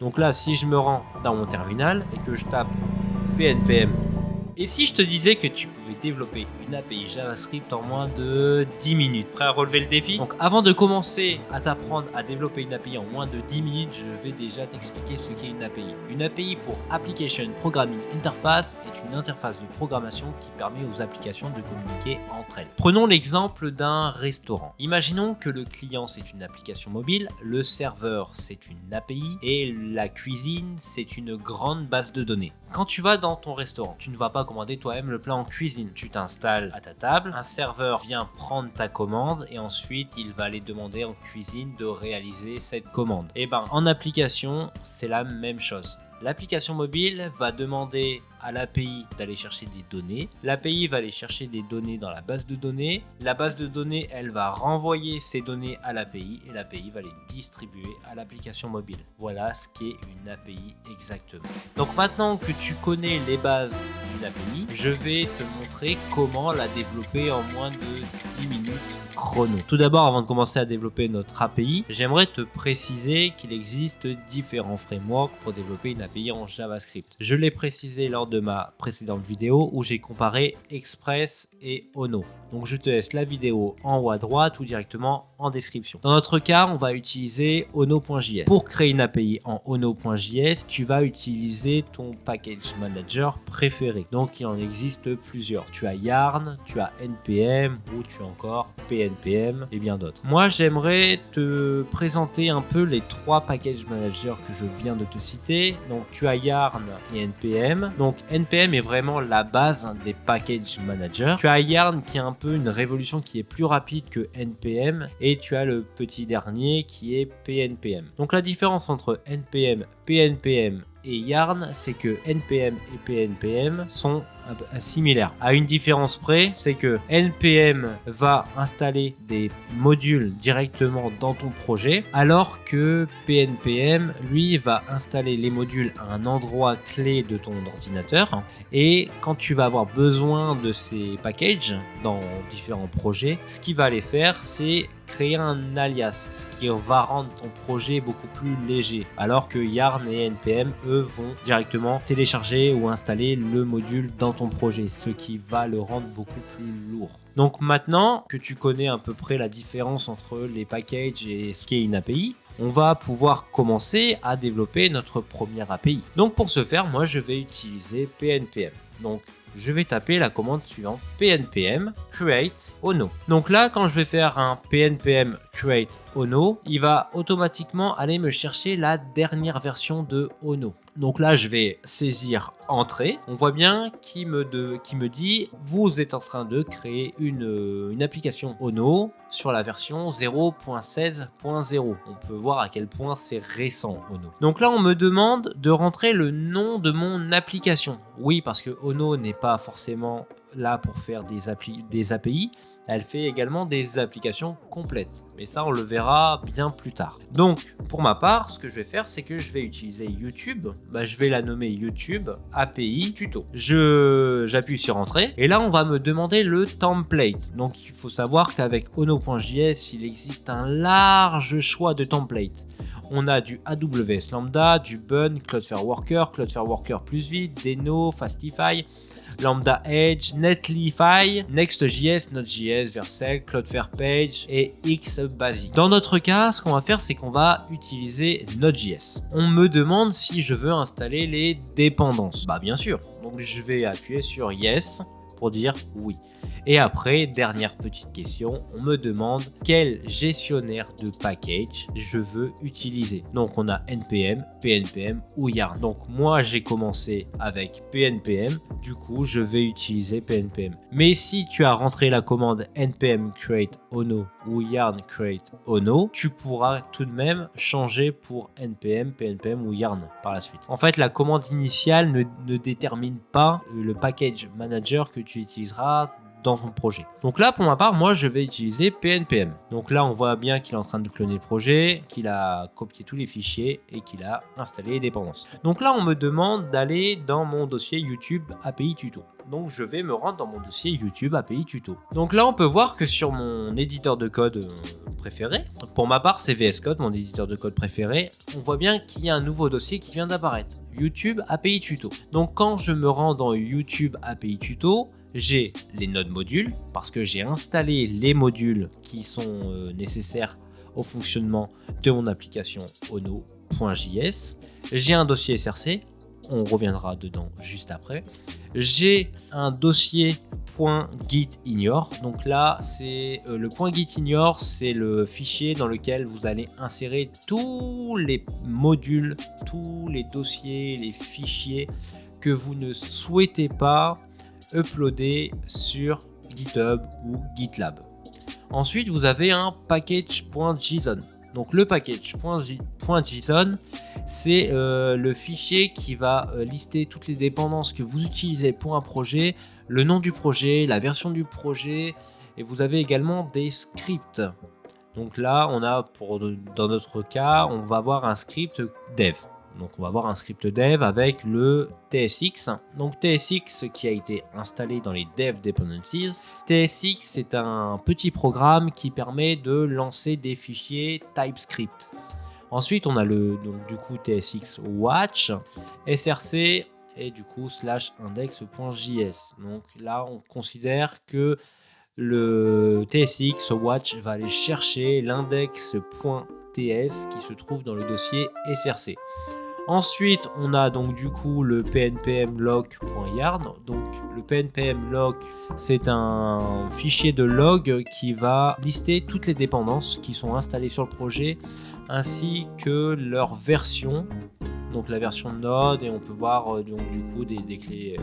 Donc là, si je me rends dans mon terminal et que je tape PNPM, et si je te disais que tu pouvais développer une API JavaScript en moins de 10 minutes? Prêt à relever le défi? Donc avant de commencer à t'apprendre à développer une API en moins de 10 minutes, je vais déjà t'expliquer ce qu'est une API. Une API pour Application Programming Interface est une interface de programmation qui permet aux applications de communiquer entre elles. Prenons l'exemple d'un restaurant. Imaginons que le client c'est une application mobile, le serveur c'est une API et la cuisine c'est une grande base de données. Quand tu vas dans ton restaurant, tu ne vas pas commander toi-même le plat en cuisine. Tu t'installes à ta table, un serveur vient prendre ta commande et ensuite il va aller demander en cuisine de réaliser cette commande. Et ben en application, c'est la même chose. L'application mobile va demander à l'API d'aller chercher des données. L'API va aller chercher des données dans la base de données. La base de données, elle va renvoyer ces données à l'API et l'API va les distribuer à l'application mobile. Voilà ce qu'est une API exactement. Donc maintenant que tu connais les bases d'une API, je vais te montrer comment la développer en moins de 10 minutes chrono. Tout d'abord, avant de commencer à développer notre API, j'aimerais te préciser qu'il existe différents frameworks pour développer une API en JavaScript. Je l'ai précisé lors de ma précédente vidéo où j'ai comparé Express et Ono. Donc je te laisse la vidéo en haut à droite ou directement en description. Dans notre cas, on va utiliser Ono.js. Pour créer une API en Ono.js, tu vas utiliser ton package manager préféré. Donc il en existe plusieurs. Tu as Yarn, tu as NPM ou tu as encore PNPM et bien d'autres. Moi, j'aimerais te présenter un peu les trois package managers que je viens de te citer. Donc tu as Yarn et NPM. Donc NPM est vraiment la base des package managers. Tu as Yarn qui est un peu une révolution qui est plus rapide que NPM et tu as le petit dernier qui est PNPM. Donc la différence entre NPM, PNPM et Yarn, c'est que NPM et PNPM sont similaires. À une différence près, c'est que NPM va installer des modules directement dans ton projet, alors que PNPM, lui, va installer les modules à un endroit clé de ton ordinateur. Et quand tu vas avoir besoin de ces packages dans différents projets, ce qu'il va aller faire, c'est créer un alias, ce qui va rendre ton projet beaucoup plus léger, alors que Yarn et NPM, eux, vont directement télécharger ou installer le module dans ton projet, ce qui va le rendre beaucoup plus lourd. Donc maintenant que tu connais à peu près la différence entre les packages et ce qu'est une API, on va pouvoir commencer à développer notre première API. Donc pour ce faire, moi je vais utiliser PNPM. Donc je vais taper la commande suivante, PNPM create Ono. Donc là, quand je vais faire un PNPM create Ono, il va automatiquement aller me chercher la dernière version de Ono. Donc là, je vais saisir entrée. On voit bien qui me dit vous êtes en train de créer une application Ono sur la version 0.16.0. On peut voir à quel point c'est récent Ono. Donc là, on me demande de rentrer le nom de mon application. Oui, parce que Ono n'est pas forcément là pour faire des API. Elle fait également des applications complètes. Mais ça, on le verra bien plus tard. Donc, pour ma part, ce que je vais faire, c'est que je vais utiliser YouTube. Je vais la nommer YouTube API Tuto. J'appuie sur Entrée. Et là, on va me demander le template. Donc, il faut savoir qu'avec Ono.js, il existe un large choix de templates. On a du AWS Lambda, du Bun, Cloudflare Worker plus vite, Deno, Fastify, Lambda Edge, Netlify, Next.js, Node.js, Vercel, Cloudflare Page et Xbasic. Dans notre cas, ce qu'on va faire, c'est qu'on va utiliser Node.js. On me demande si je veux installer les dépendances. Bien sûr. Donc je vais appuyer sur Yes pour dire oui. Et après, dernière petite question, on me demande quel gestionnaire de package je veux utiliser. Donc on a NPM, PNPM ou Yarn. Donc moi j'ai commencé avec PNPM, du coup je vais utiliser PNPM. Mais si tu as rentré la commande npm create ono ou Yarn create ono, tu pourras tout de même changer pour NPM, PNPM ou Yarn par la suite. En fait, la commande initiale ne détermine pas le package manager que tu utiliseras dans ton projet. Donc là, pour ma part, moi, je vais utiliser PNPM. Donc là, on voit bien qu'il est en train de cloner le projet, qu'il a copié tous les fichiers et qu'il a installé les dépendances. Donc là, on me demande d'aller dans mon dossier YouTube API Tuto. Donc je vais me rendre dans mon dossier YouTube API Tuto. Donc là, on peut voir que sur mon éditeur de code préféré. Pour ma part, c'est VS Code, mon éditeur de code préféré. On voit bien qu'il y a un nouveau dossier qui vient d'apparaître. YouTube API Tuto. Donc quand je me rends dans YouTube API Tuto, j'ai les nodes modules parce que j'ai installé les modules qui sont nécessaires au fonctionnement de mon application ono.js. J'ai un dossier SRC, on reviendra dedans juste après. J'ai un dossier .gitignore. Donc là, c'est le .gitignore, c'est le fichier dans lequel vous allez insérer tous les modules, tous les dossiers, les fichiers que vous ne souhaitez pas uploader sur GitHub ou GitLab. Ensuite, vous avez un package.json. Donc le package.json, c'est le fichier qui va lister toutes les dépendances que vous utilisez pour un projet, le nom du projet, la version du projet, et vous avez également des scripts. Donc là, on a dans notre cas, on va avoir un script dev. Donc on va avoir un script dev avec le TSX. Donc TSX qui a été installé dans les dev dependencies. TSX, c'est un petit programme qui permet de lancer des fichiers TypeScript. Ensuite, on a donc du coup TSX watch, src et du coup /index.js. Donc là, on considère que le TSX watch va aller chercher l'index.ts qui se trouve dans le dossier src. Ensuite, on a donc du coup le pnpm.lock.yarn. Donc le pnpm.lock, c'est un fichier de log qui va lister toutes les dépendances qui sont installées sur le projet ainsi que leur version. Donc la version Node, et on peut voir donc du coup des clés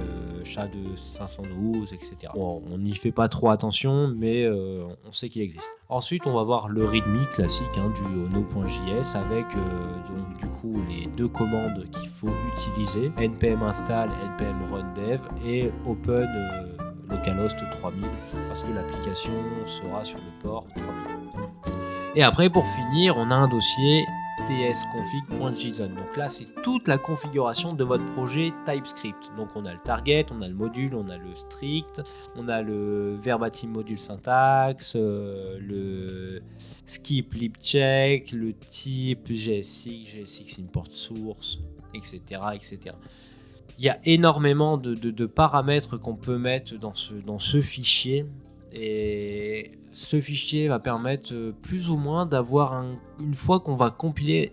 SHA de 512, etc. Bon, on n'y fait pas trop attention, mais on sait qu'il existe. Ensuite, on va voir le README classique du ono.js avec donc du coup les deux commandes qu'il faut utiliser, npm install, npm run dev et open localhost 3000 parce que l'application sera sur le port 3000. Et après, pour finir, on a un dossier tsconfig.json. Donc là, c'est toute la configuration de votre projet TypeScript. Donc on a le target, on a le module, on a le strict, on a le verbatim module syntaxe, le skip libcheck, le type JSX import source, etc., etc. Il y a énormément de paramètres qu'on peut mettre dans ce fichier. Et ce fichier va permettre plus ou moins d'avoir une fois qu'on va compiler,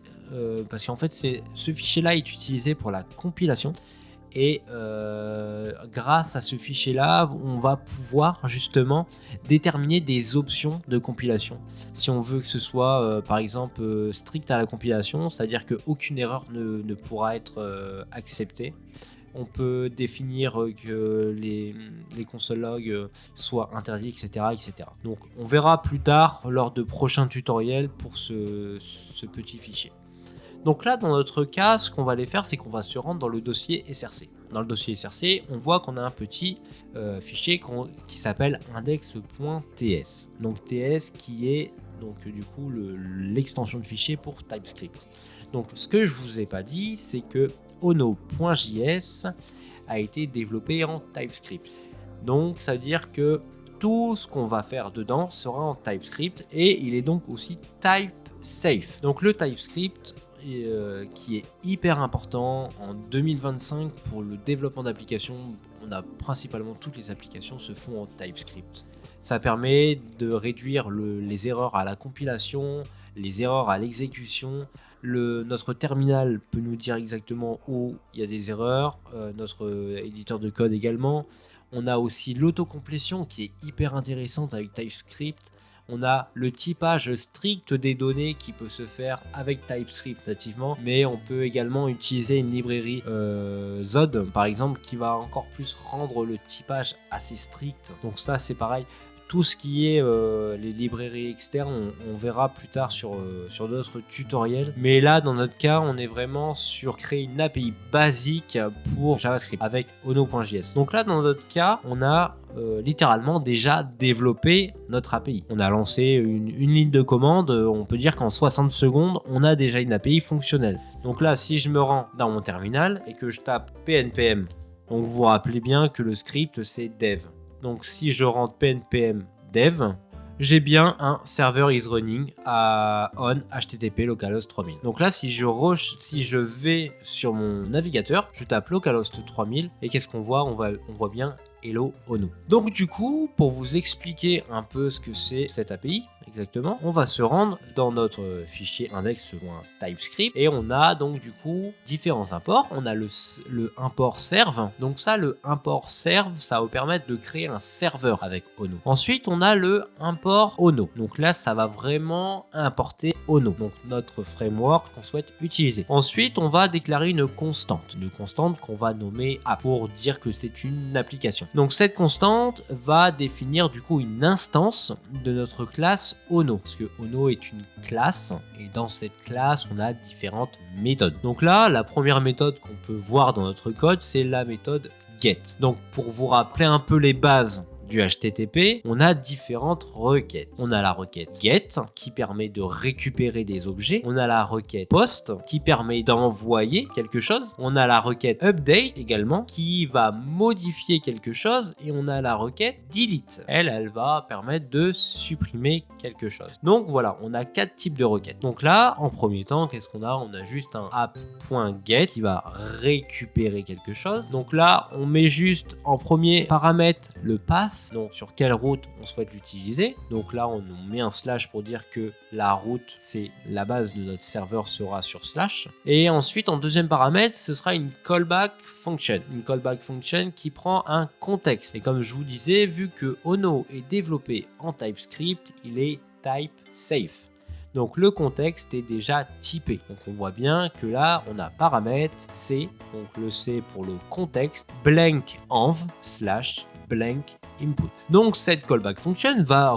parce qu'en fait ce fichier là est utilisé pour la compilation, et grâce à ce fichier là on va pouvoir justement déterminer des options de compilation. Si on veut que ce soit par exemple strict à la compilation, c'est à dire qu'aucune erreur ne pourra être acceptée. On peut définir que les console logs soient interdits, etc., etc. Donc on verra plus tard lors de prochains tutoriels pour ce petit fichier. Donc là, dans notre cas, ce qu'on va aller faire, c'est qu'on va se rendre dans le dossier SRC. Dans le dossier SRC, on voit qu'on a un petit fichier qui s'appelle index.ts. Donc TS qui est donc du coup l'extension de fichier pour TypeScript. Donc ce que je vous ai pas dit, c'est que ono.js a été développé en TypeScript. Donc ça veut dire que tout ce qu'on va faire dedans sera en TypeScript, et il est donc aussi type safe. Donc le TypeScript qui est hyper important en 2025 pour le développement d'applications. On a principalement toutes les applications se font en TypeScript. Ça permet de réduire les erreurs à la compilation, les erreurs à l'exécution. Notre terminal peut nous dire exactement où il y a des erreurs, notre éditeur de code également. On a aussi l'autocomplétion qui est hyper intéressante avec TypeScript. On a le typage strict des données qui peut se faire avec TypeScript nativement, mais on peut également utiliser une librairie Zod par exemple qui va encore plus rendre le typage assez strict. Donc ça c'est pareil. Tout ce qui est les librairies externes, on verra plus tard sur d'autres tutoriels. Mais là, dans notre cas, on est vraiment sur créer une API basique pour JavaScript avec ono.js. Donc là, dans notre cas, on a littéralement déjà développé notre API. On a lancé une ligne de commande. On peut dire qu'en 60 secondes, on a déjà une API fonctionnelle. Donc là, si je me rends dans mon terminal et que je tape pnpm, donc vous vous rappelez bien que le script, c'est dev. Donc si je rentre pnpm dev, j'ai bien un serveur is running à on http localhost 3000. Donc là, si je vais sur mon navigateur, je tape localhost 3000 et qu'est-ce qu'on voit? On voit bien Hello Ono. Donc du coup, pour vous expliquer un peu ce que c'est cette API, exactement, on va se rendre dans notre fichier index selon un TypeScript et on a donc du coup différents imports. On a le import serve. Donc ça, le import serve, ça va vous permettre de créer un serveur avec Ono. Ensuite, on a le import Ono. Donc là, ça va vraiment importer Ono, donc notre framework qu'on souhaite utiliser. Ensuite, on va déclarer une constante qu'on va nommer app pour dire que c'est une application. Donc cette constante va définir du coup une instance de notre classe Ono, parce que Ono est une classe et dans cette classe on a différentes méthodes. Donc là, la première méthode qu'on peut voir dans notre code, c'est la méthode get. Donc pour vous rappeler un peu les bases du HTTP, on a différentes requêtes. On a la requête get qui permet de récupérer des objets. On a la requête post qui permet d'envoyer quelque chose. On a la requête update également qui va modifier quelque chose. Et on a la requête delete. Elle va permettre de supprimer quelque chose. Donc voilà, on a 4 types de requêtes. Donc là, en premier temps, qu'est-ce qu'on a? On a juste un app.get qui va récupérer quelque chose. Donc là, on met juste en premier paramètre le path, donc sur quelle route on souhaite l'utiliser. Donc là on met un slash pour dire que la route, c'est la base de notre serveur sera sur slash. Et ensuite en deuxième paramètre, ce sera une callback function. Une callback function qui prend un contexte. Et comme je vous disais, vu que Ono est développé en TypeScript, il est type safe. Donc le contexte est déjà typé. Donc on voit bien que là on a paramètre C, donc le C pour le contexte, blank env slash blank input. Donc cette callback function va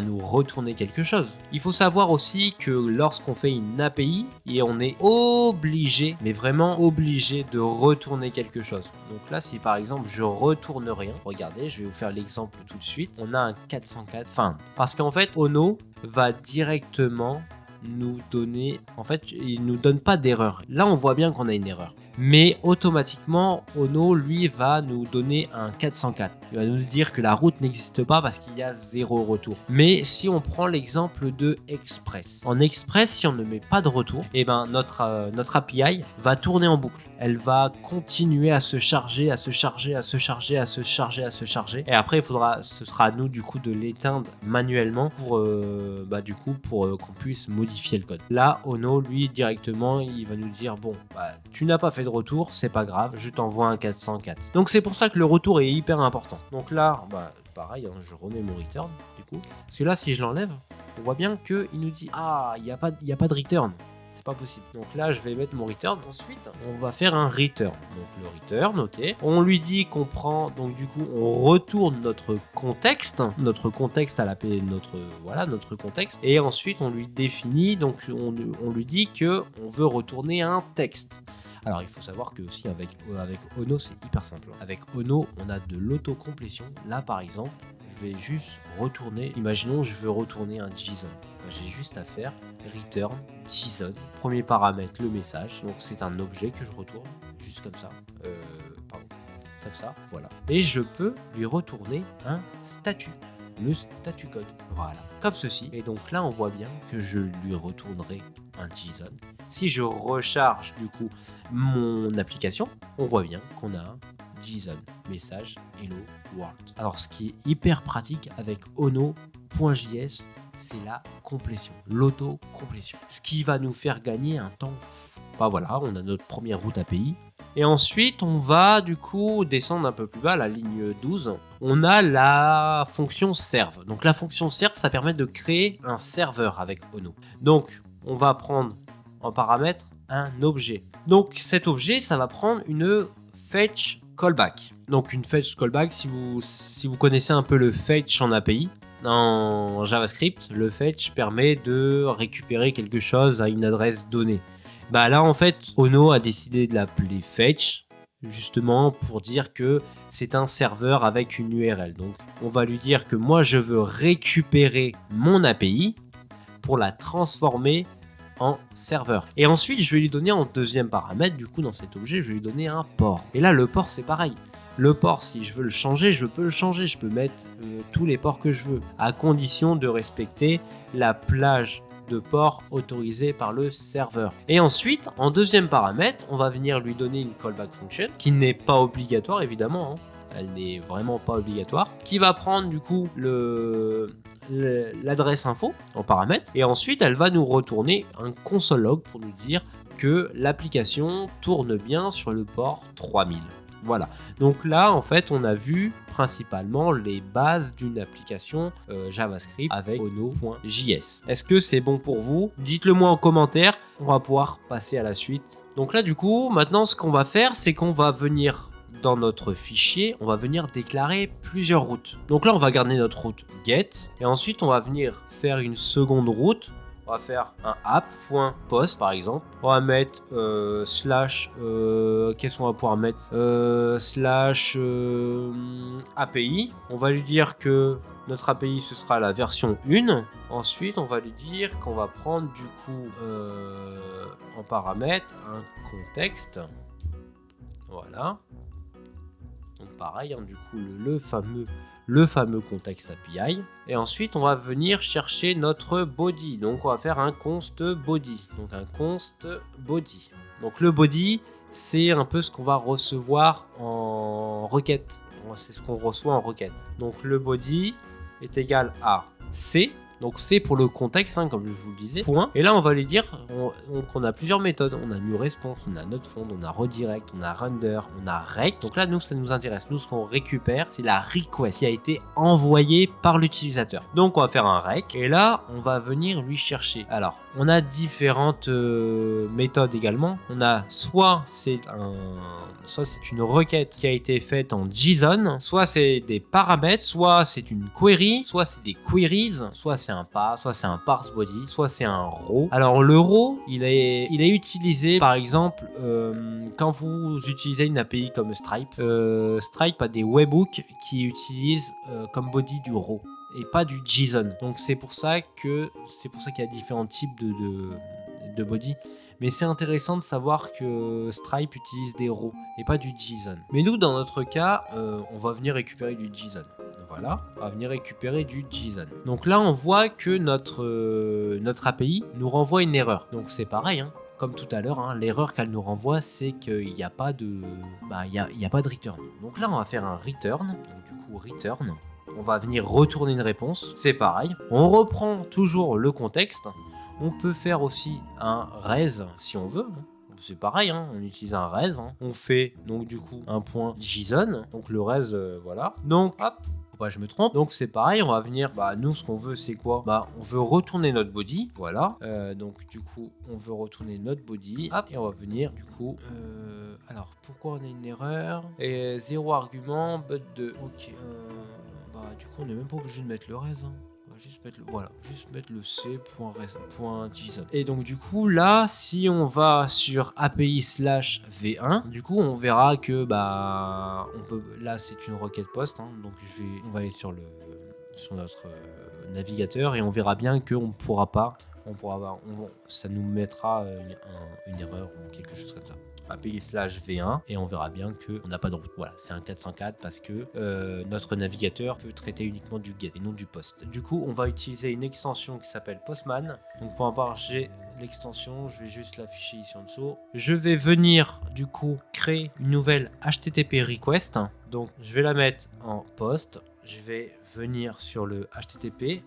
nous retourner quelque chose. Il faut savoir aussi que lorsqu'on fait une API, et on est obligé, mais vraiment obligé de retourner quelque chose. Donc là, si par exemple je retourne rien, regardez, je vais vous faire l'exemple tout de suite. On a un 404 find. Parce qu'en fait, Ono va directement nous donner, en fait, il nous donne pas d'erreur. Là, on voit bien qu'on a une erreur. Mais automatiquement, Ono, lui, va nous donner un 404. Il va nous dire que la route n'existe pas parce qu'il y a 0 retour. Mais si on prend l'exemple de Express. En Express, si on ne met pas de retour, et ben notre API va tourner en boucle. Elle va continuer à se charger, à se charger, à se charger, à se charger, à se charger. Et après, ce sera à nous du coup de l'éteindre manuellement pour qu'on puisse modifier le code. Là, Ono, lui, directement, il va nous dire bon, tu n'as pas fait de retour, c'est pas grave, je t'envoie un 404. Donc c'est pour ça que le retour est hyper important. Donc là, pareil, je remets mon return du coup. Parce que là, si je l'enlève, on voit bien qu'il nous dit il n'y a pas de return. C'est pas possible. Donc là, je vais mettre mon return. Ensuite, on va faire un return. Donc le return, ok. On lui dit qu'on prend, donc du coup, on retourne notre contexte à la notre contexte. Et ensuite, on lui définit, donc on lui dit que on veut retourner un texte. Alors il faut savoir que aussi avec Ono c'est hyper simple. Avec Ono on a de l'autocomplétion. Là par exemple je vais juste retourner, imaginons je veux retourner un JSON. J'ai juste à faire return JSON. Premier paramètre le message, donc c'est un objet que je retourne, juste comme ça. Comme ça, voilà. Et je peux lui retourner un statut. Le statut code. Voilà, comme ceci. Et donc là, on voit bien que je lui retournerai un JSON. Si je recharge du coup mon application, on voit bien qu'on a un JSON, message hello world. Alors ce qui est hyper pratique avec Ono.js, c'est la complétion, l'auto-complétion. Ce qui va nous faire gagner un temps fou. Voilà, on a notre première route API. Et ensuite, on va du coup descendre un peu plus bas, la ligne 12. On a la fonction serve. Donc la fonction serve, ça permet de créer un serveur avec Ono. Donc, on va prendre en paramètre un objet. Donc cet objet, ça va prendre une fetch callback. Donc une fetch callback, si vous connaissez un peu le fetch en API, en JavaScript, le fetch permet de récupérer quelque chose à une adresse donnée. Là en fait, Ono a décidé de l'appeler fetch, justement pour dire que c'est un serveur avec une URL. Donc on va lui dire que moi je veux récupérer mon API pour la transformer en serveur. Et ensuite, je vais lui donner en deuxième paramètre, du coup, dans cet objet, je vais lui donner un port. Et là, le port, c'est pareil. Le port, si je veux le changer, je peux le changer. Je peux mettre tous les ports que je veux, à condition de respecter la plage de ports autorisée par le serveur. Et ensuite, en deuxième paramètre, on va venir lui donner une callback function, qui n'est pas obligatoire, évidemment, hein. Elle n'est vraiment pas obligatoire, qui va prendre du coup l'adresse info en paramètre, et ensuite elle va nous retourner un console log pour nous dire que l'application tourne bien sur le port 3000. Voilà, donc là en fait on a vu principalement les bases d'une application JavaScript avec Ono.js. Est-ce que c'est bon pour vous? Dites-le moi en commentaire, on va pouvoir passer à la suite. Donc là du coup, maintenant ce qu'on va faire, c'est qu'on va venir dans notre fichier, on va venir déclarer plusieurs routes. Donc là, on va garder notre route get et ensuite on va venir faire une seconde route. On va faire un app.post par exemple. On va mettre slash, qu'est-ce qu'on va pouvoir mettre slash API. On va lui dire que notre API ce sera la version 1. Ensuite, on va lui dire qu'on va prendre du coup en paramètre un contexte. Voilà. Donc pareil, hein, du coup le fameux contexte API. Et ensuite on va venir chercher notre body. Donc on va faire un const body. Donc un const body. Donc le body, c'est un peu ce qu'on va recevoir en requête. C'est ce qu'on reçoit en requête. Donc le body est égal à C. Donc c'est pour le contexte, hein, comme je vous le disais, point. Et là, on va lui dire qu'on a plusieurs méthodes. On a new response, on a notefond, on a redirect, on a render, on a rec. Donc là, nous, ça nous intéresse. Nous, ce qu'on récupère, c'est la request qui a été envoyée par l'utilisateur. Donc on va faire un rec. Et là, on va venir lui chercher. Alors, on a différentes méthodes également. On a soit c'est une requête qui a été faite en JSON, soit c'est des paramètres, soit c'est une query, soit c'est des queries, soit c'est un pass, soit c'est un parse body, soit c'est un row. Alors le row, il est utilisé par exemple quand vous utilisez une API comme Stripe. Stripe a des webhooks qui utilisent comme body du row et pas du JSON. Donc c'est pour ça qu'il y a différents types de body. Mais c'est intéressant de savoir que Stripe utilise des rows et pas du JSON. Mais nous, dans notre cas, on va venir récupérer du JSON. Voilà, on va venir récupérer du JSON. Donc là, on voit que notre API nous renvoie une erreur. Donc c'est pareil, hein. Comme tout à l'heure, hein, l'erreur qu'elle nous renvoie, c'est qu'il n'y a pas de, il y a pas de return. Donc là, on va faire un return. Donc du coup, return. On va venir retourner une réponse. C'est pareil. On reprend toujours le contexte. On peut faire aussi un res si on veut. C'est pareil, hein, on utilise un res. Hein. On fait donc du coup un point JSON. Donc le res, voilà. Donc hop, faut pas que je me trompe. Donc c'est pareil, on va venir. Nous ce qu'on veut c'est quoi? On veut retourner notre body. Voilà. Donc du coup on veut retourner notre body. Hop, et on va venir du coup. Alors pourquoi on a une erreur? Et 0 argument, but 2. Ok. Du coup on n'est même pas obligé de mettre le res. Hein. Juste mettre le c.json. Et donc du coup là, si on va sur API/v1, du coup on verra que là c'est une requête post, hein, donc on va aller sur notre navigateur et on verra bien que ça nous mettra une erreur ou quelque chose comme ça. API/v1 et on verra bien qu'on n'a pas de route. Voilà, c'est un 404 parce que notre navigateur peut traiter uniquement du get et non du post. Du coup, on va utiliser une extension qui s'appelle Postman. Donc pour ma part, j'ai l'extension, je vais juste l'afficher ici en dessous. Je vais venir du coup créer une nouvelle HTTP request. Donc je vais la mettre en post. Je vais venir sur le HTTP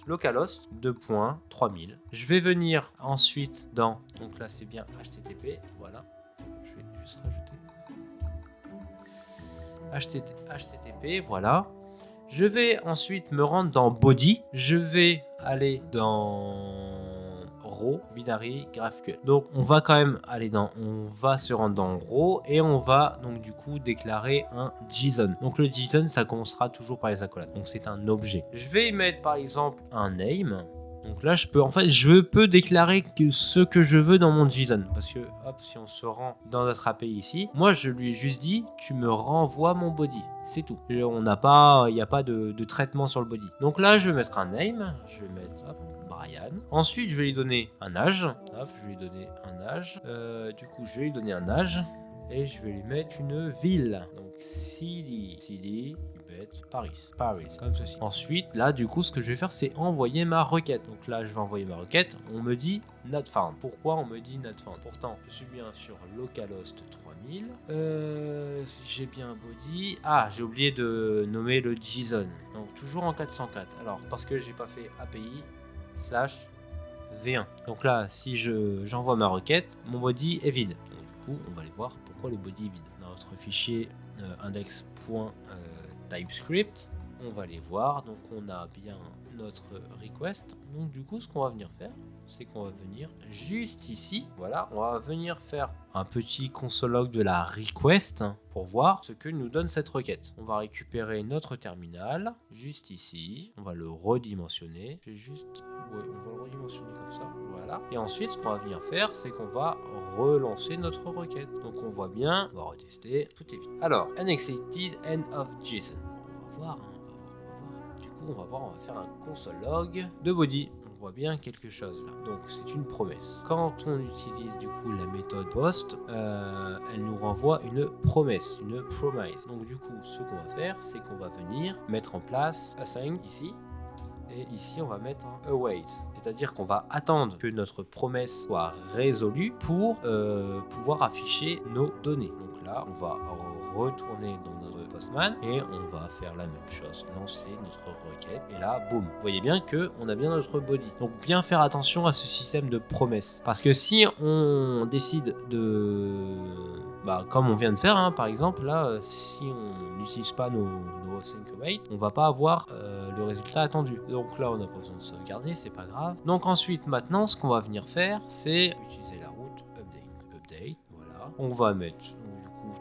//localhost 2.3000. Je vais venir ensuite donc là c'est bien HTTP, voilà. Je vais juste rajouter HTTP, voilà. Je vais ensuite me rendre dans body. Je vais aller dans row, binary, GraphQL. Donc on va se rendre dans row et on va donc du coup déclarer un JSON. Donc le JSON ça commencera toujours par les accolades. Donc c'est un objet. Je vais y mettre par exemple un name. Donc là je peux déclarer ce que je veux dans mon JSON parce que hop, si on se rend dans notre API ici, moi je lui ai juste dit tu me renvoies mon body, c'est tout. Il n'y a pas de traitement sur le body. Donc là je vais mettre un name, je vais mettre Brian. Ensuite, je vais lui donner un âge. Hop, je vais lui donner un âge. Du coup, je vais lui donner un âge. Et je vais lui mettre une ville. Donc, city, Paris, comme ceci. Ensuite, là, du coup, ce que je vais faire, c'est envoyer ma requête. Donc là, je vais envoyer ma requête. On me dit not found. Pourquoi on me dit not found? Pourtant, je suis bien sur localhost 3000. Si j'ai bien un body. Ah, j'ai oublié de nommer le JSON. Donc toujours en 404. Alors, parce que j'ai pas fait API / V1. Donc là, si j'envoie ma requête, mon body est vide. Donc, du coup, on va aller voir pourquoi le body est vide. Dans notre fichier index.typescript, on va aller voir. Donc on a bien notre request. Donc du coup, ce qu'on va venir faire, c'est qu'on va venir juste ici. Voilà, on va venir faire un petit console log de la request pour voir ce que nous donne cette requête. On va récupérer notre terminal juste ici. On va le redimensionner. On va le redimensionner comme ça. Voilà. Et ensuite, ce qu'on va venir faire, c'est qu'on va relancer notre requête. Donc on voit bien, on va retester, tout est vide. Alors, unexcited end of JSON. On va voir. Du coup, on va faire un console log de body. On voit bien quelque chose là. Donc c'est une promesse. Quand on utilise du coup la méthode post, elle nous renvoie une promesse, une promise. Donc du coup, ce qu'on va faire, c'est qu'on va venir mettre en place assign ici. Et ici, on va mettre un await. C'est-à-dire qu'on va attendre que notre promesse soit résolue pour pouvoir afficher nos données. Donc là, on va retourner dans notre Postman et on va faire la même chose, lancer notre requête. Et là, boum, vous voyez bien qu'on a bien notre body. Donc bien faire attention à ce système de promesses. Parce que si on décide de... comme on vient de faire, par exemple, là, si on n'utilise pas nos async await, on va pas avoir le résultat attendu. Donc là, on n'a pas besoin de sauvegarder, c'est pas grave. Donc ensuite, maintenant, ce qu'on va venir faire, c'est utiliser la route update. Voilà. On va mettre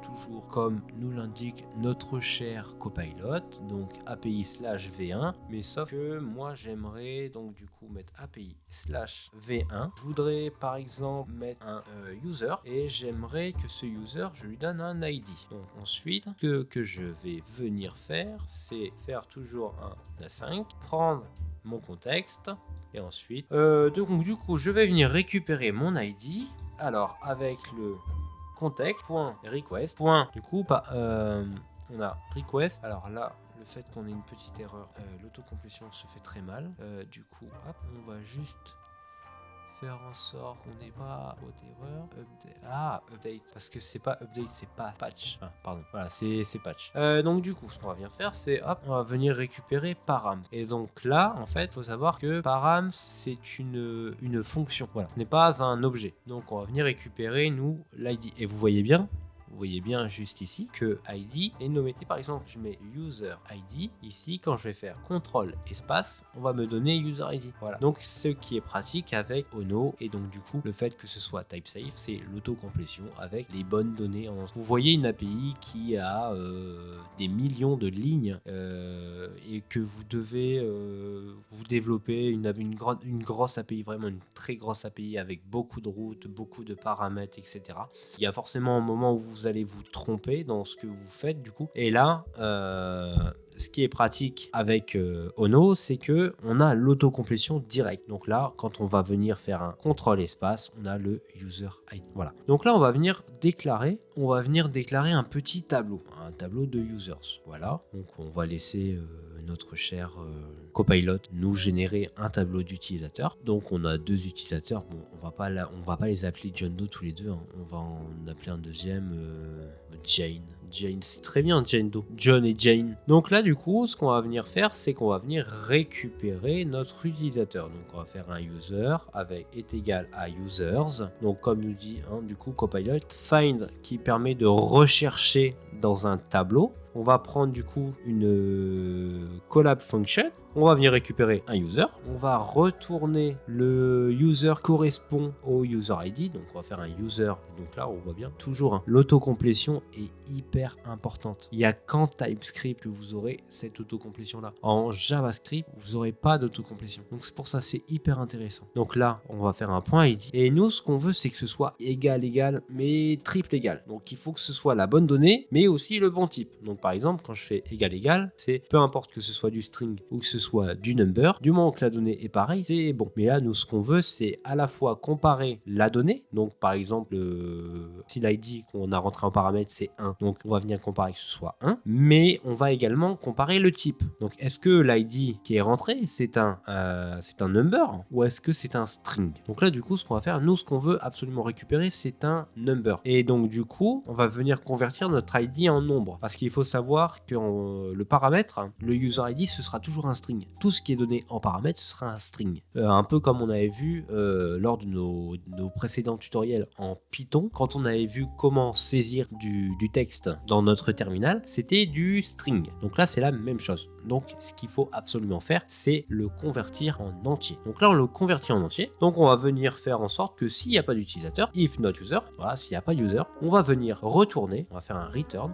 toujours comme nous l'indique notre cher copilot, donc API /V1, mais sauf que moi j'aimerais donc du coup mettre API /V1. Je voudrais par exemple mettre un user et j'aimerais que ce user, je lui donne un ID. Donc ensuite, ce que je vais venir faire, c'est faire toujours un async, prendre mon contexte et ensuite, donc du coup je vais venir récupérer mon ID. Alors avec le context.request. Du coup, on a request. Alors là, le fait qu'on ait une petite erreur, l'autocomplétion se fait très mal. Du coup, hop, on va juste faire en sorte qu'on n'ait pas haute erreur. Update. Parce que c'est pas update, c'est pas patch. Pardon. Voilà, c'est patch. Donc du coup, ce qu'on va venir faire, c'est hop, on va venir récupérer params. Et donc là, en fait, faut savoir que params, c'est une fonction. Voilà, ce n'est pas un objet. Donc on va venir récupérer, nous, l'ID. Et vous voyez bien juste ici que ID est nommé. Et par exemple, je mets user ID ici, quand je vais faire CTRL espace, on va me donner user ID. Voilà. Donc ce qui est pratique avec Ono, et donc du coup le fait que ce soit type safe, c'est l'autocomplétion avec les bonnes données. Vous voyez une API qui a des millions de lignes et que vous devez vous développer une grosse API, vraiment une très grosse API avec beaucoup de routes, beaucoup de paramètres, etc. Il y a forcément un moment où vous allez vous tromper dans ce que vous faites du coup. Et là, ce qui est pratique avec Ono, c'est que on a l'autocomplétion directe. Donc là, quand on va venir faire un contrôle espace, on a le user ID. Voilà. Donc là, on va venir déclarer un petit tableau, un tableau de users. Voilà. Donc on va laisser notre cher copilot nous générer un tableau d'utilisateurs. Donc on a 2 utilisateurs. Bon, on va pas les appeler John Doe tous les deux. On va en appeler un deuxième Jane. Jane, c'est très bien Jane Doe. John et Jane. Donc là, du coup, ce qu'on va venir faire, c'est qu'on va venir récupérer notre utilisateur. Donc on va faire un user avec est égal à users. Donc comme nous dit du coup copilot, find qui permet de rechercher dans un tableau. On va prendre du coup une collab function. On va venir récupérer un user. On va retourner le user correspond au user ID. Donc on va faire un user. Donc là on voit bien toujours l'autocomplétion est hyper importante. Il n'y a qu'en TypeScript que vous aurez cette autocomplétion là. En JavaScript vous n'aurez pas d'autocomplétion. Donc c'est pour ça c'est hyper intéressant. Donc là on va faire un point ID. Et nous ce qu'on veut c'est que ce soit égal mais triple égal. Donc il faut que ce soit la bonne donnée mais aussi le bon type. Donc par exemple quand je fais égal, c'est peu importe que ce soit du string ou que ce soit du number. Du moment que la donnée est pareille, c'est bon. Mais là, nous, ce qu'on veut, c'est à la fois comparer la donnée. Donc, par exemple, si l'ID qu'on a rentré en paramètre, c'est 1, donc on va venir comparer que ce soit 1. Mais on va également comparer le type. Donc, est-ce que l'ID qui est rentré, c'est un number ou est-ce que c'est un string? Donc là, du coup, ce qu'on va faire, nous, ce qu'on veut absolument récupérer, c'est un number. Et donc, du coup, on va venir convertir notre ID en nombre. Parce qu'il faut savoir que le paramètre, le user ID, ce sera toujours un string. Tout ce qui est donné en paramètre, ce sera un string. Un peu comme on avait vu lors de nos précédents tutoriels en Python, quand on avait vu comment saisir du texte dans notre terminal, c'était du string. Donc là, c'est la même chose. Donc, ce qu'il faut absolument faire, c'est le convertir en entier. Donc là, on le convertit en entier. Donc, on va venir faire en sorte que s'il n'y a pas d'utilisateur, if not user, voilà, s'il n'y a pas user, on va venir retourner, on va faire un return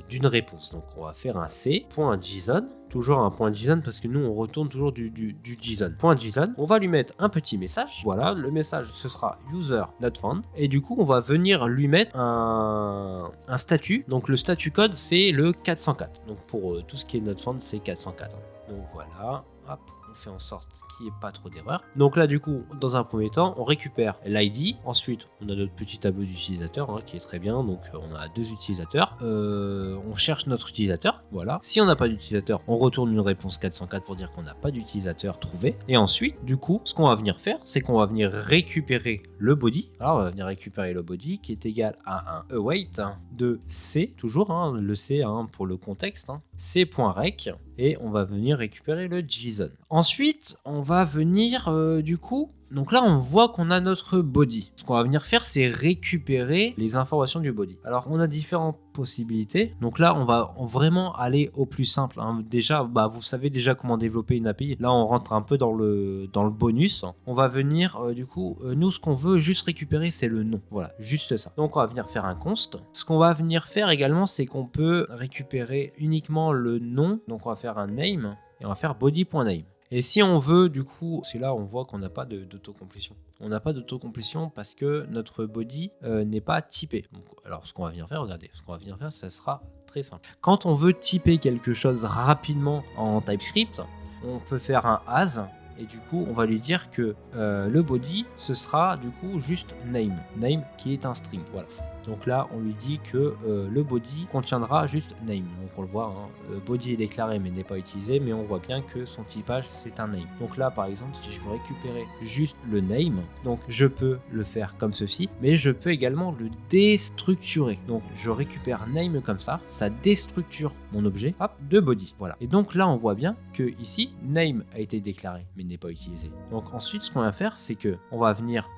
d'une réponse. Donc, on va faire un c.json, toujours un point .json parce que nous, on retourne toujours du JSON. .json, on va lui mettre un petit message. Voilà, le message, ce sera user not found. Et du coup, on va venir lui mettre un statut. Donc, le statut code, c'est le 404. Donc, pour tout ce qui est not found, c'est 404. Donc, voilà, hop. On fait en sorte qu'il n'y ait pas trop d'erreurs. Donc là, du coup, dans un premier temps, on récupère l'ID. Ensuite, on a notre petit tableau d'utilisateur qui est très bien. Donc, on a 2 utilisateurs. On cherche notre utilisateur. Voilà. Si on n'a pas d'utilisateur, on retourne une réponse 404 pour dire qu'on n'a pas d'utilisateur trouvé. Et ensuite, du coup, ce qu'on va venir faire, c'est qu'on va venir récupérer le body. Alors, on va venir récupérer le body qui est égal à un await de C, toujours, le C pour le contexte, c.rec. Et on va venir récupérer le JSON. Ensuite, on va venir du coup, donc là on voit qu'on a notre body. Ce qu'on va venir faire, c'est récupérer les informations du body. Alors on a différentes possibilités. Donc là on va vraiment aller au plus simple. Déjà, vous savez déjà comment développer une API. Là on rentre un peu dans le bonus. On va venir du coup, nous ce qu'on veut juste récupérer, c'est le nom. Voilà, juste ça. Donc on va venir faire un const. Ce qu'on va venir faire également, c'est qu'on peut récupérer uniquement le nom. Donc on va faire un name et on va faire body.name. Et si on veut, du coup, c'est là on voit qu'on n'a pas d'autocomplétion. On n'a pas d'autocomplétion parce que notre body n'est pas typé. Donc, alors, ce qu'on va venir faire, regardez, ce qu'on va venir faire, ça sera très simple. Quand on veut typer quelque chose rapidement en TypeScript, on peut faire un as. Et du coup, on va lui dire que le body, ce sera du coup juste name. Name qui est un string. Voilà. Donc là, on lui dit que le body contiendra juste name. Donc on le voit, le body est déclaré mais n'est pas utilisé, mais on voit bien que son typage c'est un name. Donc là, par exemple, si je veux récupérer juste le name, donc je peux le faire comme ceci, mais je peux également le déstructurer. Donc je récupère name comme ça déstructure mon objet, hop, de body. Voilà. Et donc là, on voit bien que ici, name a été déclaré mais n'est pas utilisé. Donc ensuite, ce qu'on va faire, c'est que on va venir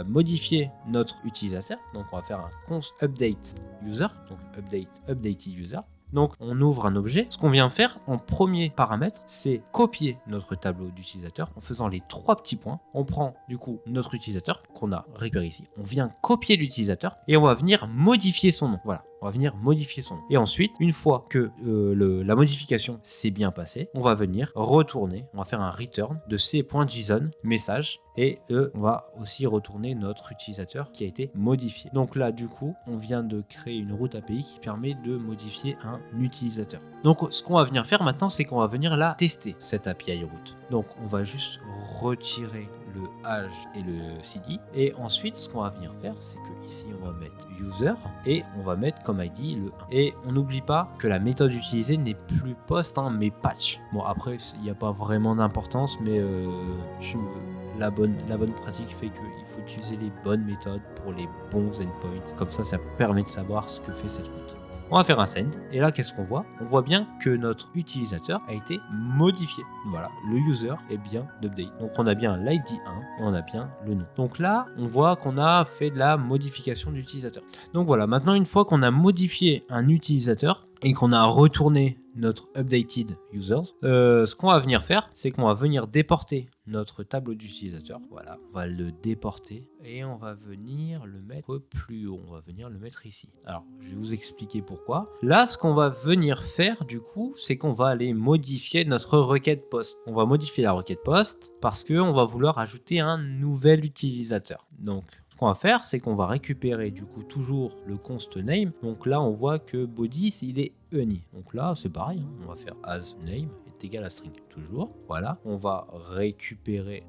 modifier notre utilisateur. Donc on va faire un const update user, donc updated user. Donc on ouvre un objet. Ce qu'on vient faire en premier paramètre, c'est copier notre tableau d'utilisateur en faisant les 3 petits points. On prend du coup notre utilisateur qu'on a récupéré ici. On vient copier l'utilisateur et on va venir modifier son nom. Voilà. On va venir modifier son nom. Et ensuite, une fois que la modification s'est bien passée, on va venir retourner, on va faire un return de c.json message et on va aussi retourner notre utilisateur qui a été modifié. Donc là, du coup, on vient de créer une route API qui permet de modifier un utilisateur. Donc ce qu'on va venir faire maintenant, c'est qu'on va venir la tester, cette API route. Donc on va juste retirer le H et le CD. Et ensuite, ce qu'on va venir faire, c'est que ici, on va mettre user et on va mettre comme ID le 1. Et on n'oublie pas que la méthode utilisée n'est plus post, mais patch. Bon, après, il n'y a pas vraiment d'importance, mais la bonne pratique fait qu'il faut utiliser les bonnes méthodes pour les bons endpoints. Comme ça permet de savoir ce que fait cette route. On va faire un send, et là qu'est-ce qu'on voit? On voit bien que notre utilisateur a été modifié. Voilà, le user est bien update. Donc on a bien l'ID 1 et on a bien le nom. Donc là, on voit qu'on a fait de la modification d'utilisateur. Donc voilà, maintenant une fois qu'on a modifié un utilisateur et qu'on a retourné notre updated users, ce qu'on va venir faire, c'est qu'on va venir déporter notre tableau d'utilisateur. Voilà, on va le déporter et on va venir le mettre plus haut. On va venir le mettre ici. Alors, je vais vous expliquer pourquoi. Là, ce qu'on va venir faire du coup, c'est qu'on va aller modifier notre requête post. On va modifier la requête post parce qu'on va vouloir ajouter un nouvel utilisateur. Donc, ce qu'on va faire, c'est qu'on va récupérer du coup toujours le const name. Donc là, on voit que body, il est ENI. Donc là, c'est pareil, hein. On va faire as name est égal à string, toujours. Voilà, on va récupérer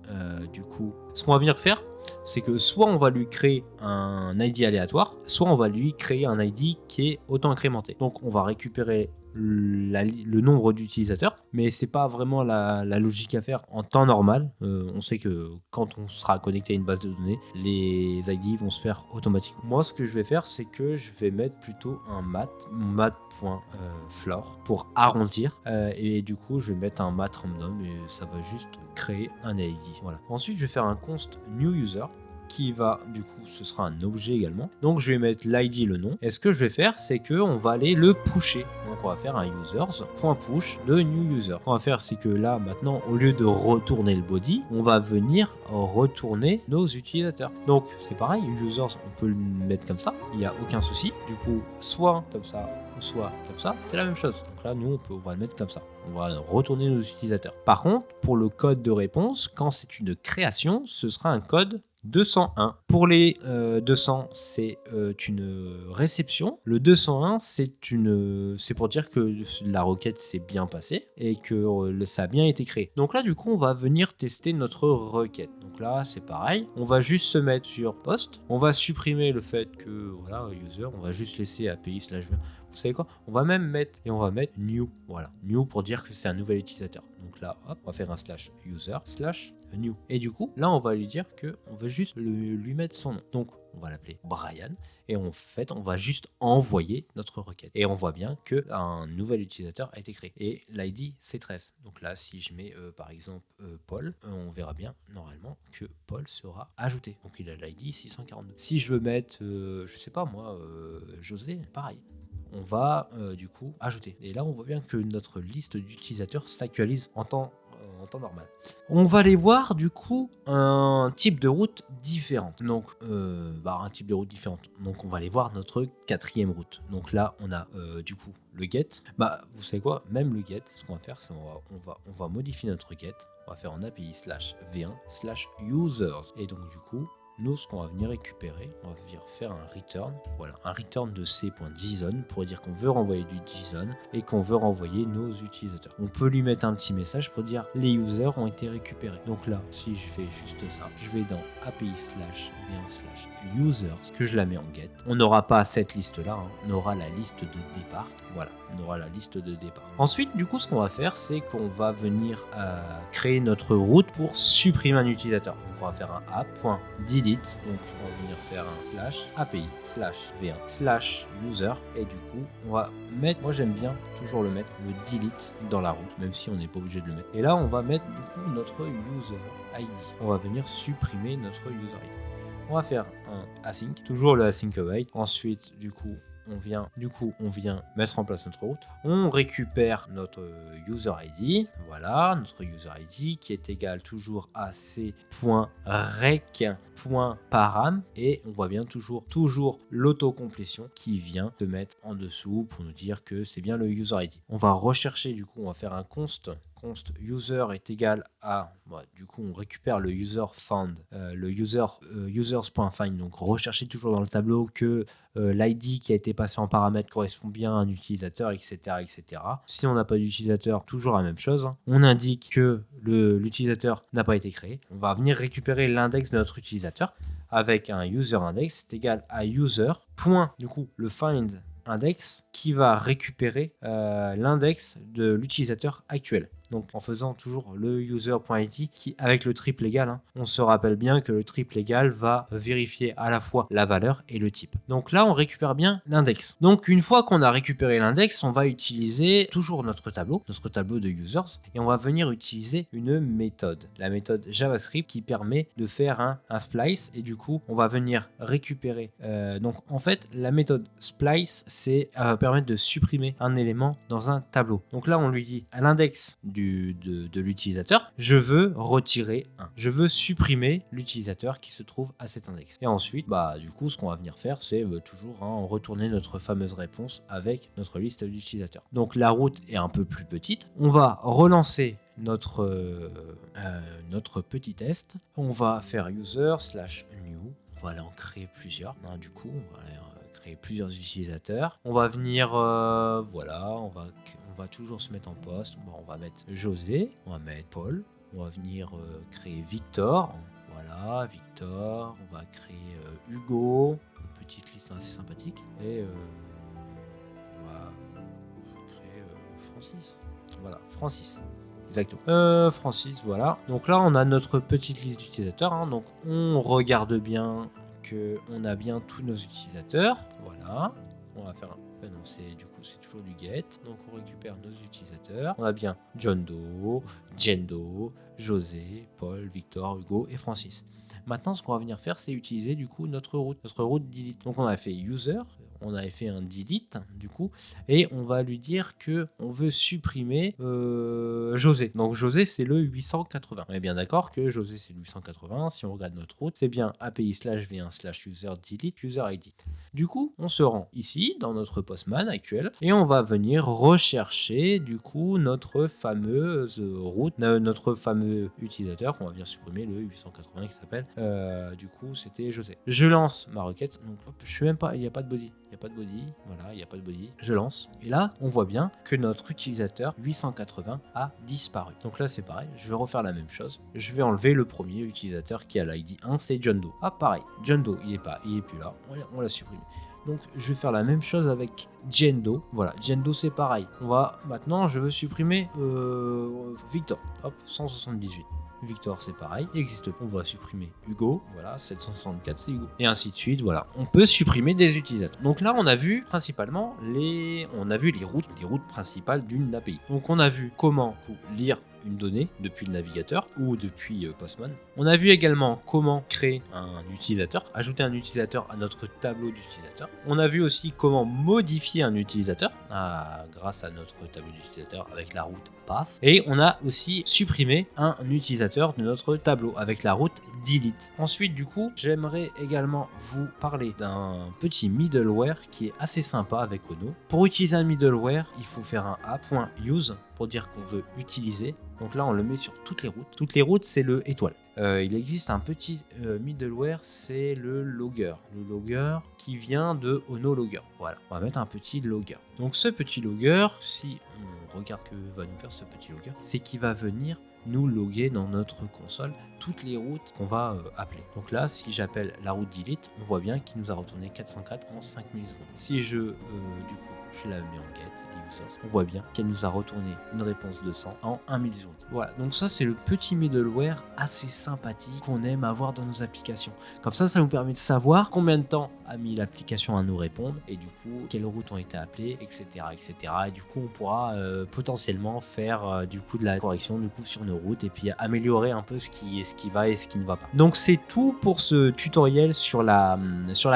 du coup. Ce qu'on va venir faire, c'est que soit on va lui créer un ID aléatoire, soit on va lui créer un ID qui est auto-incrémenté. Donc on va récupérer le nombre d'utilisateurs, mais c'est pas vraiment la logique à faire en temps normal. On sait que quand on sera connecté à une base de données, les ID vont se faire automatiquement. Moi, ce que je vais faire, c'est que je vais mettre plutôt un mat.floor pour arrondir, et du coup, je vais mettre un mat random et ça va juste créer un ID. Voilà. Ensuite, je vais faire un const new user qui va, du coup, ce sera un objet également. Donc, je vais mettre l'ID, le nom. Et ce que je vais faire, c'est que on va aller le pusher. Donc, on va faire un users.push de new user. Ce qu'on va faire, c'est que là, maintenant, au lieu de retourner le body, on va venir retourner nos utilisateurs. Donc, c'est pareil, users, on peut le mettre comme ça. Il n'y a aucun souci. Du coup, soit comme ça, soit comme ça, c'est la même chose. Donc là, nous, on va le mettre comme ça. On va retourner nos utilisateurs. Par contre, pour le code de réponse, quand c'est une création, ce sera un code 201. Pour les 200, c'est une réception. Le 201, c'est pour dire que la requête s'est bien passée et que ça a bien été créé. Donc là, du coup, on va venir tester notre requête. Donc là, c'est pareil. On va juste se mettre sur post. On va supprimer le fait que, voilà, user, on va juste laisser API/. Vous savez quoi? On va même mettre new. Voilà, new pour dire que c'est un nouvel utilisateur. Donc là, hop, on va faire un /user/new. Et du coup, là, on va lui dire que on veut juste lui mettre son nom. Donc, on va l'appeler Brian. Et en fait, on va juste envoyer notre requête. Et on voit bien qu'un nouvel utilisateur a été créé. Et l'ID, c'est 13. Donc là, si je mets par exemple Paul, on verra bien normalement que Paul sera ajouté. Donc il a l'ID 642. Si je veux mettre, je sais pas moi, José, pareil. On va du coup ajouter. Et là, on voit bien que notre liste d'utilisateurs s'actualise en temps normal. On va aller voir du coup un type de route différente. Donc, un type de route différente. Donc, on va aller voir notre quatrième route. Donc là, on a du coup le get. Vous savez quoi? Même le get, ce qu'on va faire, c'est on va modifier notre get. On va faire en API/v1/users. Et donc, du coup, nous, ce qu'on va venir récupérer, on va venir faire un return. Voilà, un return de c.json pour dire qu'on veut renvoyer du JSON et qu'on veut renvoyer nos utilisateurs. On peut lui mettre un petit message pour dire les users ont été récupérés. Donc là, si je fais juste ça, je vais dans API/v1/users, que je la mets en get. On n'aura pas cette liste-là, hein. On aura la liste de départ. Voilà, on aura la liste de départ. Ensuite, du coup, ce qu'on va faire, c'est qu'on va venir créer notre route pour supprimer un utilisateur. Donc, on va faire un app.delete. Donc, on va venir faire un API/v1/user. Et du coup, on va mettre, moi j'aime bien toujours le mettre, le delete dans la route, même si on n'est pas obligé de le mettre. Et là, on va mettre du coup notre user ID. On va venir supprimer notre user ID. On va faire un async, toujours le async await. Ensuite, du coup, on vient mettre en place notre route. On récupère notre user ID. Voilà, notre user ID qui est égal toujours à c.rec.param. Et on voit bien toujours l'autocomplétion qui vient se mettre en dessous pour nous dire que c'est bien le user ID. On va rechercher, du coup, on va faire un const user est égal à, du coup on récupère le user found, le users.find, donc rechercher toujours dans le tableau que l'ID qui a été passé en paramètre correspond bien à un utilisateur, etc. Si on n'a pas d'utilisateur, toujours la même chose, hein. On indique que l'utilisateur n'a pas été créé. On va venir récupérer l'index de notre utilisateur avec un user index est égal à user. Du coup, le find index qui va récupérer l'index de l'utilisateur actuel. Donc en faisant toujours le user.id qui, avec le triple égal, hein, on se rappelle bien que le triple égal va vérifier à la fois la valeur et le type. Donc là, on récupère bien l'index. Donc une fois qu'on a récupéré l'index, on va utiliser toujours notre tableau de users, et on va venir utiliser une méthode, la méthode JavaScript qui permet de faire un splice, et du coup, on va venir récupérer. Donc en fait, la méthode splice, c'est permettre de supprimer un élément dans un tableau. Donc là, on lui dit à l'index de l'utilisateur, je veux retirer 1. Je veux supprimer l'utilisateur qui se trouve à cet index. Et ensuite, du coup, ce qu'on va venir faire, c'est toujours retourner notre fameuse réponse avec notre liste d'utilisateurs. Donc la route est un peu plus petite. On va relancer notre petit test. On va faire user/new. On va aller en créer plusieurs. Du coup, on va aller créer plusieurs utilisateurs. On va venir, voilà, on va toujours se mettre en poste. Bon, on va mettre José, on va mettre Paul, on va venir créer Victor. Voilà, Victor, on va créer Hugo, une petite liste assez sympathique. Et on va créer Francis. Voilà, Francis. Exactement. Francis, voilà. Donc là, on a notre petite liste d'utilisateurs. Hein. Donc, on regarde bien qu'on a bien tous nos utilisateurs. Voilà. On va faire un... non, c'est toujours du get. Donc, on récupère nos utilisateurs. On a bien John Doe, Jendo, José, Paul, Victor, Hugo et Francis. Maintenant, ce qu'on va venir faire, c'est utiliser du coup notre route delete. Donc, on a fait user. On avait fait un delete du coup et on va lui dire que on veut supprimer José. Donc José c'est le 880. On est bien d'accord que José c'est le 880. Si on regarde notre route, c'est bien API/v1/user delete user ID. Du coup, on se rend ici dans notre postman actuel et on va venir rechercher du coup notre fameuse route, notre fameux utilisateur qu'on va venir supprimer, le 880 qui s'appelle. Du coup, c'était José. Je lance ma requête. Donc, hop, je suis même pas, il n'y a pas de body. Il n'y a pas de body, voilà, il n'y a pas de body. Je lance. Et là, on voit bien que notre utilisateur 880 a disparu. Donc là, c'est pareil. Je vais refaire la même chose. Je vais enlever le premier utilisateur qui a l'ID 1, c'est John Doe. Ah, pareil. John Doe, il est plus là. On l'a supprimé. Donc, je vais faire la même chose avec Jendo. Voilà, Jendo, c'est pareil. Maintenant, je veux supprimer Victor. Hop, 178. Victor, c'est pareil, il n'existe pas. On va supprimer Hugo, voilà, 764, c'est Hugo. Et ainsi de suite, voilà. On peut supprimer des utilisateurs. Donc là, on a vu principalement les routes principales d'une API. Donc on a vu comment lire une donnée depuis le navigateur ou depuis Postman. On a vu également comment créer un utilisateur, ajouter un utilisateur à notre tableau d'utilisateurs. On a vu aussi comment modifier un utilisateur grâce à notre tableau d'utilisateur avec la route path. Et on a aussi supprimé un utilisateur de notre tableau avec la route delete. Ensuite, du coup, j'aimerais également vous parler d'un petit middleware qui est assez sympa avec Ono. Pour utiliser un middleware, il faut faire un app.use pour dire qu'on veut utiliser. Donc là, on le met sur toutes les routes. Toutes les routes, c'est le étoile. Il existe un petit middleware, c'est le logger. Le logger qui vient de Ono Logger. Voilà, on va mettre un petit logger. Donc ce petit logger, si on regarde que va nous faire ce petit logger, c'est qu'il va venir nous loguer dans notre console toutes les routes qu'on va appeler. Donc là, si j'appelle la route delete, on voit bien qu'il nous a retourné 404 en 5 millisecondes. Si je, du coup, je la mets en get, on voit bien qu'elle nous a retourné une réponse de 100 en 1 milliseconde. Voilà, donc ça c'est le petit middleware assez sympathique qu'on aime avoir dans nos applications. Comme ça nous permet de savoir combien de temps a mis l'application à nous répondre et du coup quelles routes ont été appelées, etc. etc. Et du coup on pourra potentiellement faire du coup de la correction du coup sur nos routes et puis améliorer un peu ce qui va et ce qui ne va pas. Donc c'est tout pour ce tutoriel sur la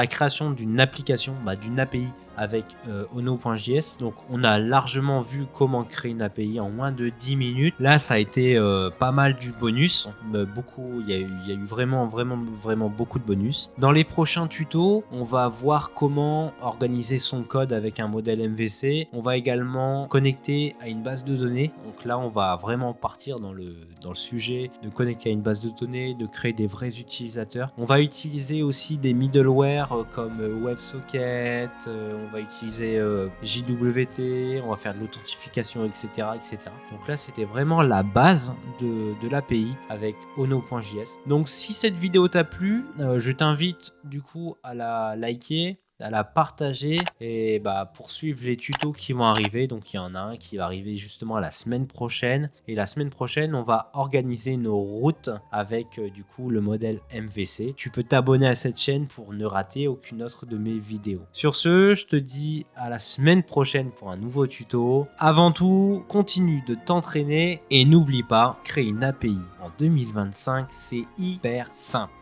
création d'une application, d'une API avec Ono.js. Donc on a largement vu comment créer une API en moins de 10 minutes. Là ça a été pas mal du bonus. Il y a eu vraiment beaucoup de bonus. Dans les prochains tutos, on va voir comment organiser son code avec un modèle MVC. On va également connecter à une base de données. Donc là on va vraiment partir dans le sujet de connecter à une base de données, de créer des vrais utilisateurs. On va utiliser aussi des middleware comme WebSocket, on va utiliser JWT, on va faire de l'authentification, etc., etc. Donc là, c'était vraiment la base de l'API avec Ono.js. Donc si cette vidéo t'a plu, je t'invite du coup à la liker, à la partager et pour suivre les tutos qui vont arriver. Donc il y en a un qui va arriver justement la semaine prochaine et la semaine prochaine on va organiser nos routes avec du coup le modèle MVC. Tu peux t'abonner à cette chaîne pour ne rater aucune autre de mes vidéos. Sur ce, je te dis à la semaine prochaine pour un nouveau tuto. Avant tout, continue de t'entraîner et n'oublie pas, créer une API en 2025, c'est hyper simple.